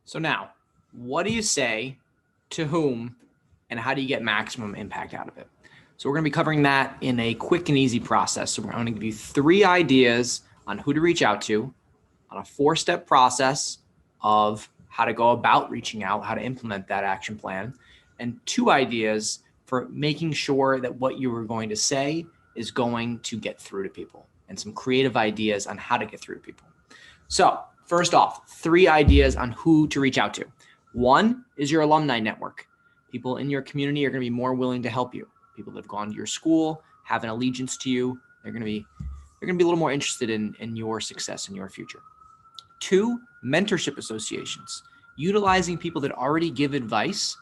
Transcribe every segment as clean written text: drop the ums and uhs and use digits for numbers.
So now, what do you say to whom and how do you get maximum impact out of it? So we're going to be covering that in a quick and easy process. So we're going to give you 3 ideas on who to reach out to, on a 4-step process of how to go about reaching out, how to implement that action plan, and 2 ideas for making sure that what you were going to say is going to get through to people, and some creative ideas on how to get through to people. So first off, 3 ideas on who to reach out to. 1 is your alumni network. People in your community are going to be more willing to help you. People that have gone to your school, have an allegiance to you, they're going to be a little more interested in your success and your future. 2, mentorship associations. Utilizing people that already give advice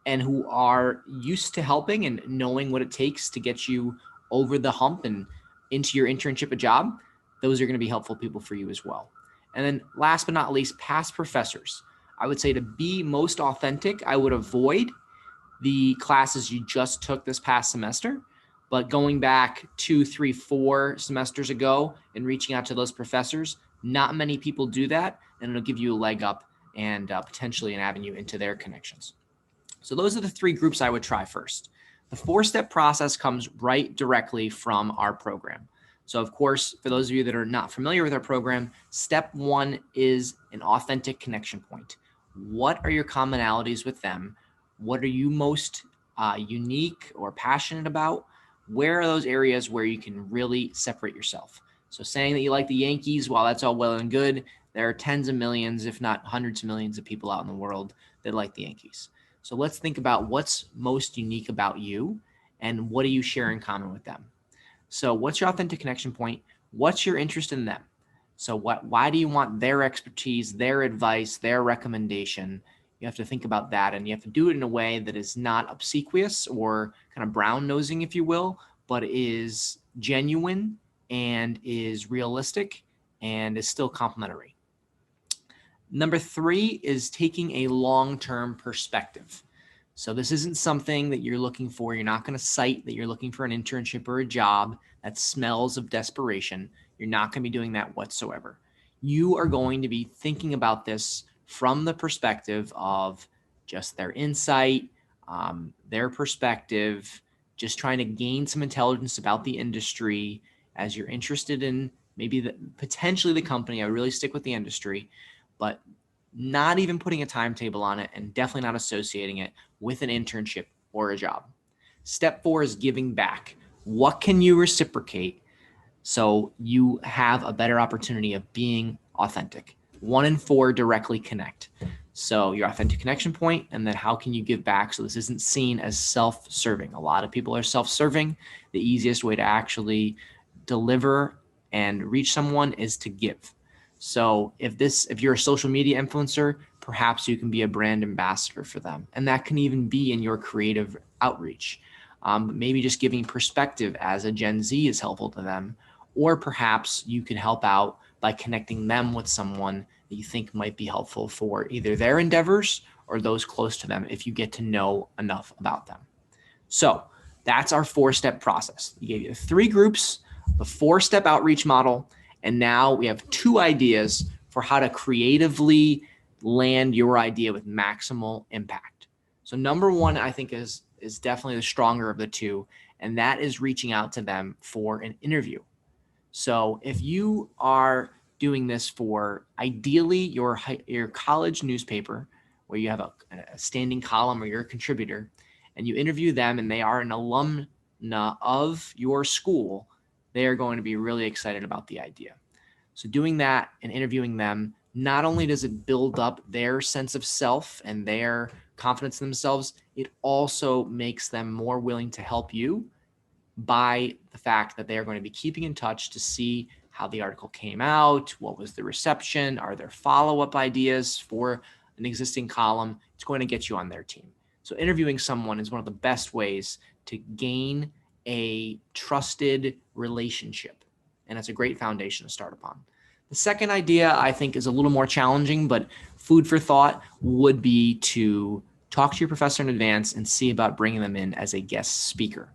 and who are used to helping and knowing what it takes to get you over the hump and into your internship a job. Those are going to be helpful people for you as well. And then last but not least, past professors. I would say to be most authentic, I would avoid the classes you just took this past semester, but going back 2, 3, 4 semesters ago and reaching out to those professors, not many people do that, and it'll give you a leg up and potentially an avenue into their connections. So those are the 3 groups I would try first. The 4-step process comes right directly from our program. So of course, for those of you that are not familiar with our program, step 1 is an authentic connection point. What are your commonalities with them? What are you most unique or passionate about? Where are those areas where you can really separate yourself? So saying that you like the Yankees, while that's all well and good, there are tens of millions, if not hundreds of millions of people out in the world that like the Yankees. So let's think about what's most unique about you and what do you share in common with them? So what's your authentic connection point? What's your interest in them? So why do you want their expertise, their advice, their recommendation? You have to think about that, and you have to do it in a way that is not obsequious or kind of brown nosing, if you will, but is genuine and is realistic and is still complimentary. Number 3 is taking a long-term perspective. So this isn't something that you're looking for. You're not going to cite that you're looking for an internship or a job that smells of desperation. You're not going to be doing that whatsoever. You are going to be thinking about this from the perspective of just their insight, their perspective, just trying to gain some intelligence about the industry as you're interested in maybe potentially the company. I really stick with the industry, but not even putting a timetable on it and definitely not associating it with an internship or a job. Step 4 is giving back. What can you reciprocate so you have a better opportunity of being authentic? 1 and 4 directly connect. So your authentic connection point, and then how can you give back so this isn't seen as self-serving? A lot of people are self-serving. The easiest way to actually deliver and reach someone is to give. So if you're a social media influencer, perhaps you can be a brand ambassador for them. And that can even be in your creative outreach. Maybe just giving perspective as a Gen Z is helpful to them. Or perhaps you can help out by connecting them with someone that you think might be helpful for either their endeavors or those close to them if you get to know enough about them. So that's our 4-step process. We gave you 3 groups, the 4-step outreach model, and now we have 2 ideas for how to creatively land your idea with maximal impact. So number 1, I think is definitely the stronger of the 2, and that is reaching out to them for an interview. So if you are doing this for ideally your college newspaper, where you have a standing column or you're a contributor, and you interview them and they are an alumna of your school, they are going to be really excited about the idea. So doing that and interviewing them, not only does it build up their sense of self and their confidence in themselves, it also makes them more willing to help you by the fact that they are going to be keeping in touch to see how the article came out, what was the reception, are there follow-up ideas for an existing column. It's going to get you on their team. So interviewing someone is one of the best ways to gain a trusted relationship, and it's a great foundation to start upon. The second idea I think is a little more challenging, but food for thought would be to talk to your professor in advance and see about bringing them in as a guest speaker.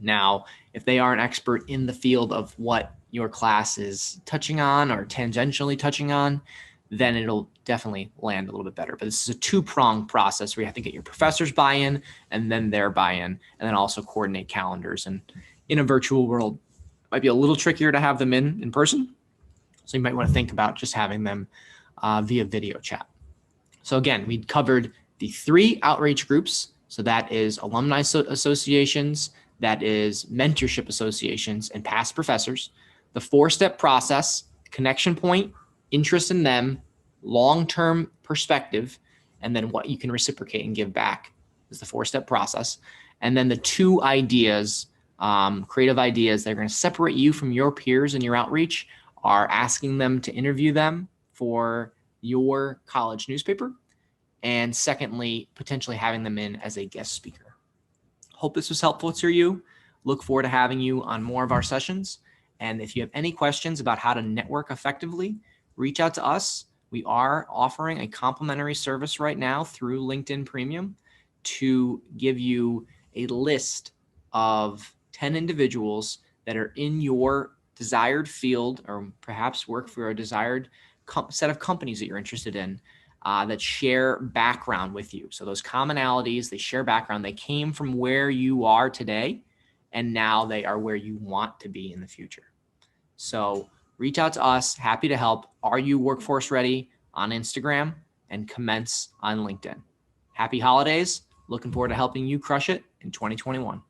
Now, if they are an expert in the field of what your class is touching on or tangentially touching on, then it'll definitely land a little bit better. But this is a two-pronged process where you have to get your professors' buy-in and then their buy-in, and then also coordinate calendars. And in a virtual world, it might be a little trickier to have them in person. So you might want to think about just having them via video chat. So again, we covered the 3 outreach groups. So that is alumni associations, that is mentorship associations, and past professors. The 4-step process: connection point, interest in them, long-term perspective, and then what you can reciprocate and give back is the 4-step process. And then the 2 ideas, creative ideas that are going to separate you from your peers in your outreach are asking them to interview them for your college newspaper, and secondly, potentially having them in as a guest speaker. Hope this was helpful to you. Look forward to having you on more of our sessions. And if you have any questions about how to network effectively, reach out to us. We are offering a complimentary service right now through LinkedIn Premium to give you a list of 10 individuals that are in your desired field or perhaps work for a desired set of companies that you're interested in that share background with you. So those commonalities, they share background. They came from where you are today, and now they are where you want to be in the future. So reach out to us. Happy to help. Are you workforce ready on Instagram and commence on LinkedIn? Happy holidays. Looking forward to helping you crush it in 2021.